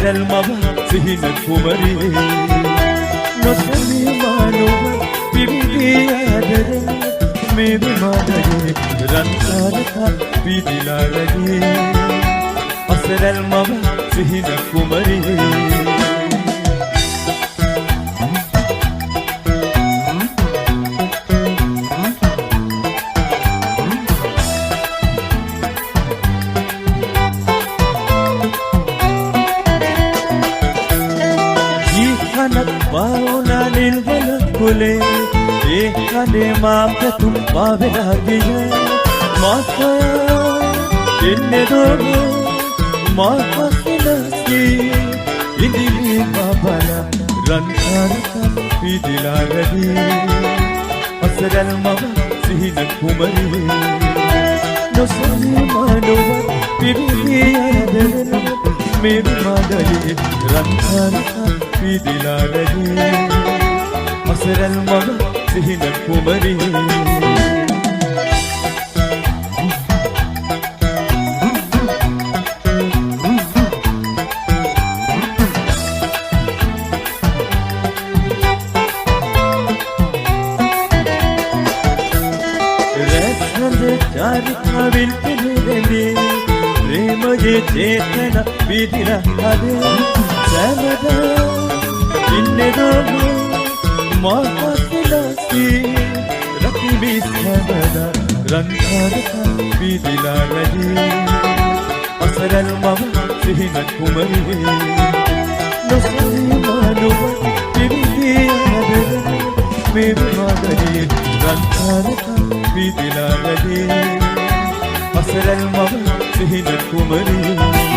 අසරල් මව සිහින කුමරියේ නොසලී මානව පිවිදී ආදර මේ විමානයේ රන්තරක පිදිලා රැගේ අසරල් මව සිහින කුමරියේ बाउना निर्बल खुले एक खने माँ पे तुम पावेला दिए माँ खोया इन्ने दोगे माँ पसंदी इन्हीं बाबला रंगकार का पीदिला रही असरल माँ सिहिन कुमरी नौसनी मानो पिरी आदर मेरी मादली रंगकार का पीदिला रही असरल मग सिहिन कुमरी प्रेम ये चेतन पीदिला सैमदा इन्ने दोगे माँ पसंदी रखी भी सैमदा रंगकार का पीदिला रही असरल मामा सिहिन कुमरी नौसनी मानो पिरी आदर मेरी मादरी रंगकार का पीदिला रही असरल मामा सिहिन कुमरी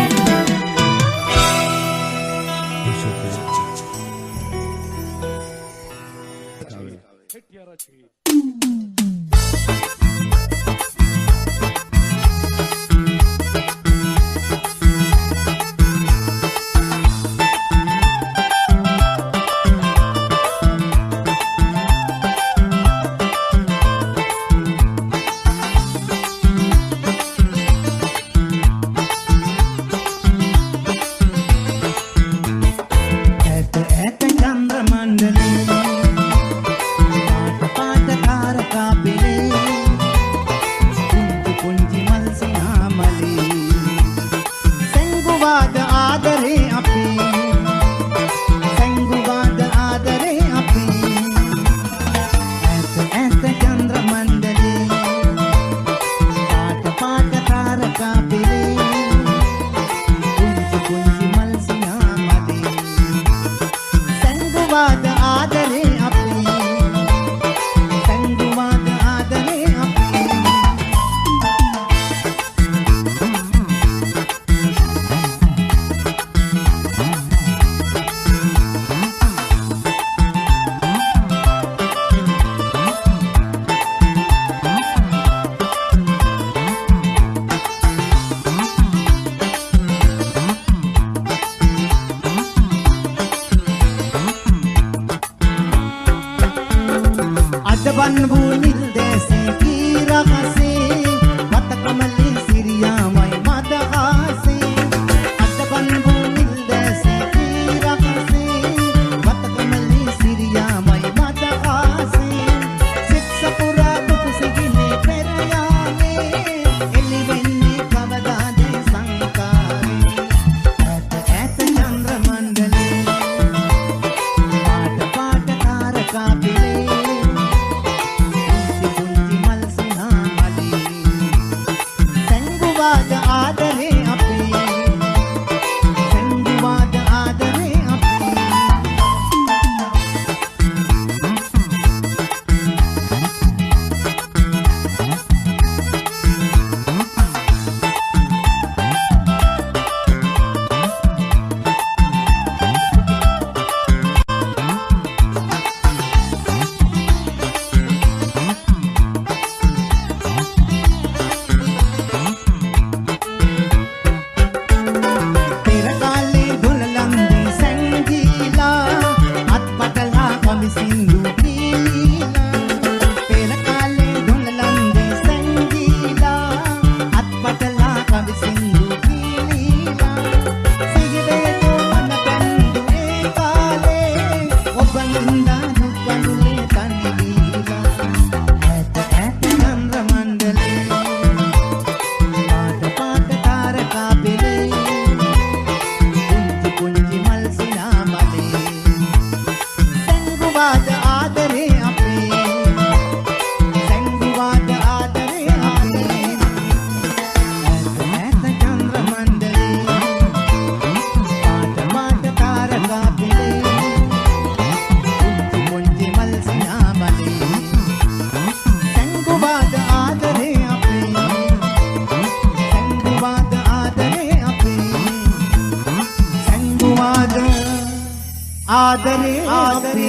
ආදරේ අපි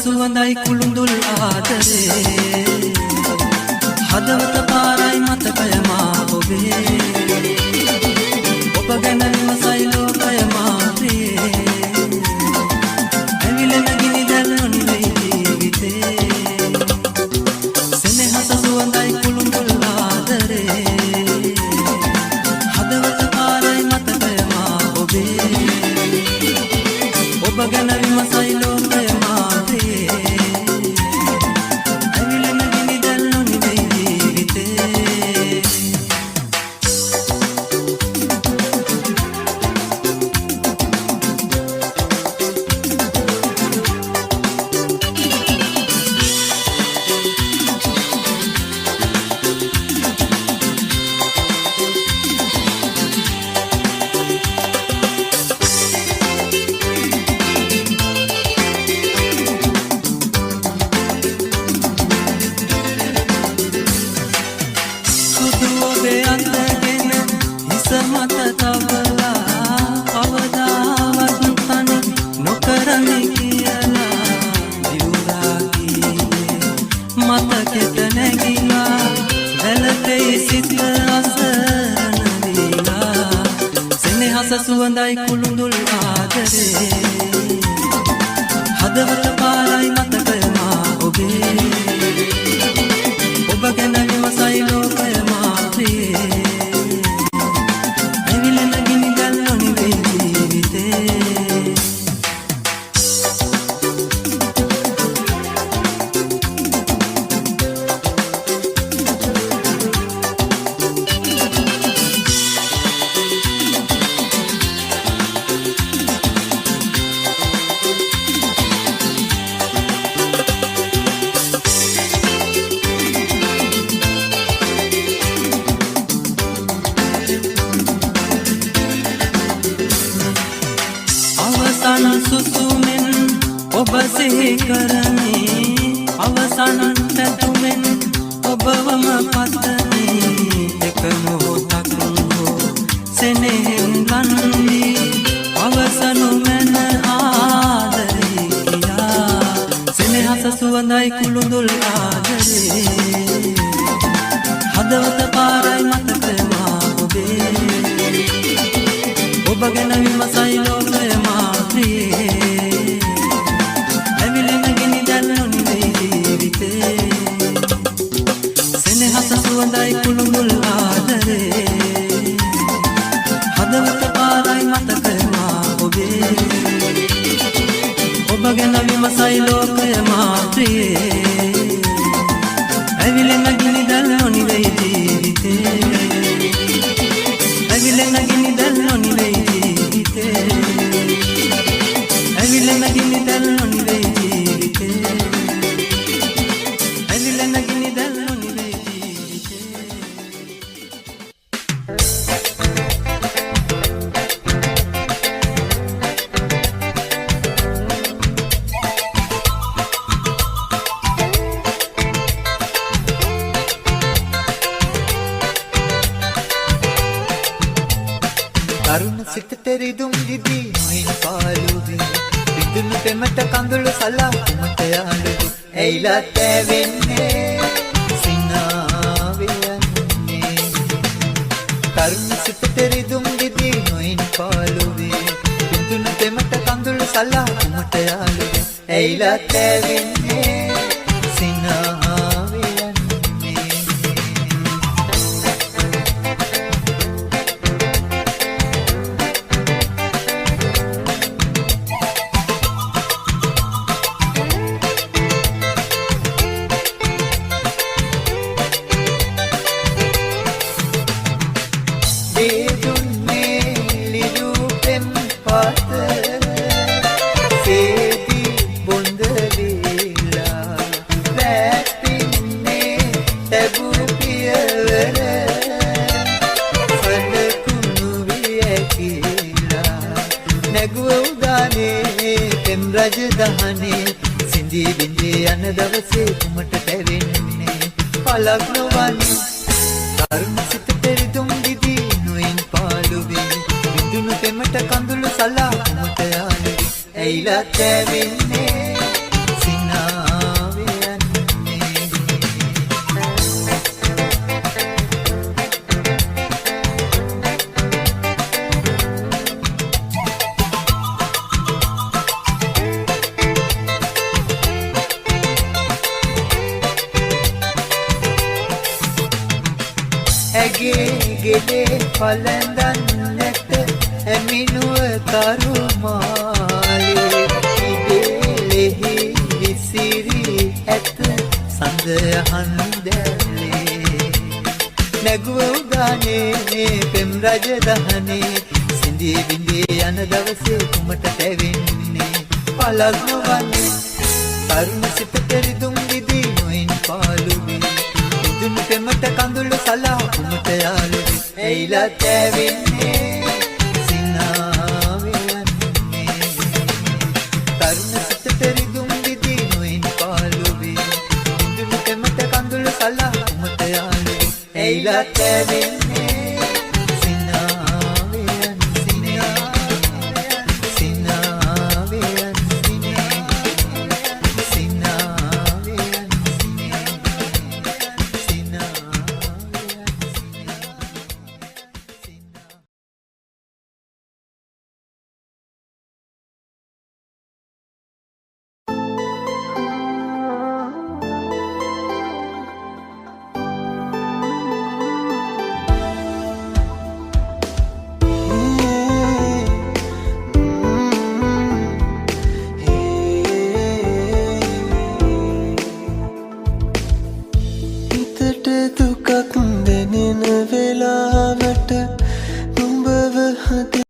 සුවඳයි කුළුඳුල් ආදරේ හදවත පාරයි මතකය මා ඔබේ ඔබ ගැන විමසයි ලෝකය මා ප්‍රියේ ඇවිලෙන ගිනි දැල් නොනිවෙයි ජීවිතේ සෙනෙහස සුවඳයි කුළුඳුල් ආදරේ හදවත පාරයි මතකය මා ඔබේ ඔබ ගැන විමසයි ලෝකය මා සෙනෙහස සුවඳයි කුළුඳුල් ආදරේ හදවත පාරයි මතකය මා ඔබේ ඔබ ගැන විමසයි ලෝකය මා ප්‍රියේ ඇවිලෙන ගිනි දැල් නොනිවේ ජීවිතේ සුසුමෙන් ඔබ සිහි කරමි අවසන් පැතුමෙන් ඔබවම පතමි එක මොහොතක් හෝ සෙනෙහෙන් ලන්වි අවසනු මැන ආදරේ කියා සෙනෙහස සුවඳයි කුළුඳුල් ආදරේ හදවත පාරයි මතකය මා ඔබේ ඔබ ගැන විමසයි ලෝකය මා ප්‍රියේ ඇවිලෙන ගිනි දැල් නොනිවේ ජීවිතේ සෙනෙහස සුවඳයි කුළුඳුල් ආදරේ හදවත පාරයි මතකය මා ඔබේ ඔබ ගැන විමසයි ලෝකය මා ප්‍රියේ ඇවිලෙන ගිනි දැල් නොනිවේ ජීවිතේ ඇවිලෙන ගිනි දැල් නොනිවේ ජීවිතේ ඇවිලෙන ගිනි දැල් නොනිවේ ජීවිතේ ඇවිලෙන ගිනි දැල් නොනිවේ ජීවිතේ තරුණ සිතට රිදුම් දිදී නොයින් පාළුවේ විදුණු පෙමට කඳුළු සලා කුමට යාළුවේ ඇයිලා තැවෙන්නේ සිනාවියන්නේ තරුණ සිතට රිදුම් දිදී නොයින් පාළුවේ විදුණු පෙමට කඳුළු සලා කුමට යාළුවේ ඇයිලා තැවෙන්නේ රජදහනේ සිඳී බිඳී යන දවසේ කුමට තැවෙන්නේ පලක් නොවන්නේ තරුණ සිතට රිදුම් දිදී නොයින් පාළුවේ විදුණු පෙමට කඳුළු සලා කුමට යාළුවේ ඇයිලා තැවෙන්නේ ඇගේ ගෙඩේ පලඳන්නට ඇමිනුව තරුමාලේ ඉබේලෙහි විසිරි ඇත සඳහන් දැල්ලේ නැගුව උදානේ පෙම් රජදහනේ සිඳී බිඳී යන දවසේ කුමට තැවෙන්නේ පලක් නොවන්නේ තරුණ සිතට රිදුම් දිදී නොයින් පාළුවේ විදුණු පෙමට කඳුළු සලා කුමට යාළුවේ ඇයිලා තැවෙන්නේ සිනාවියන්නේ තරුණ සිතට රිදුම් දිදී නොයින් පාළුවේ විදුණු පෙමට කඳුළු සලා කුමට යාළුවේ ඇයිලා තැවෙන්නේ එකක්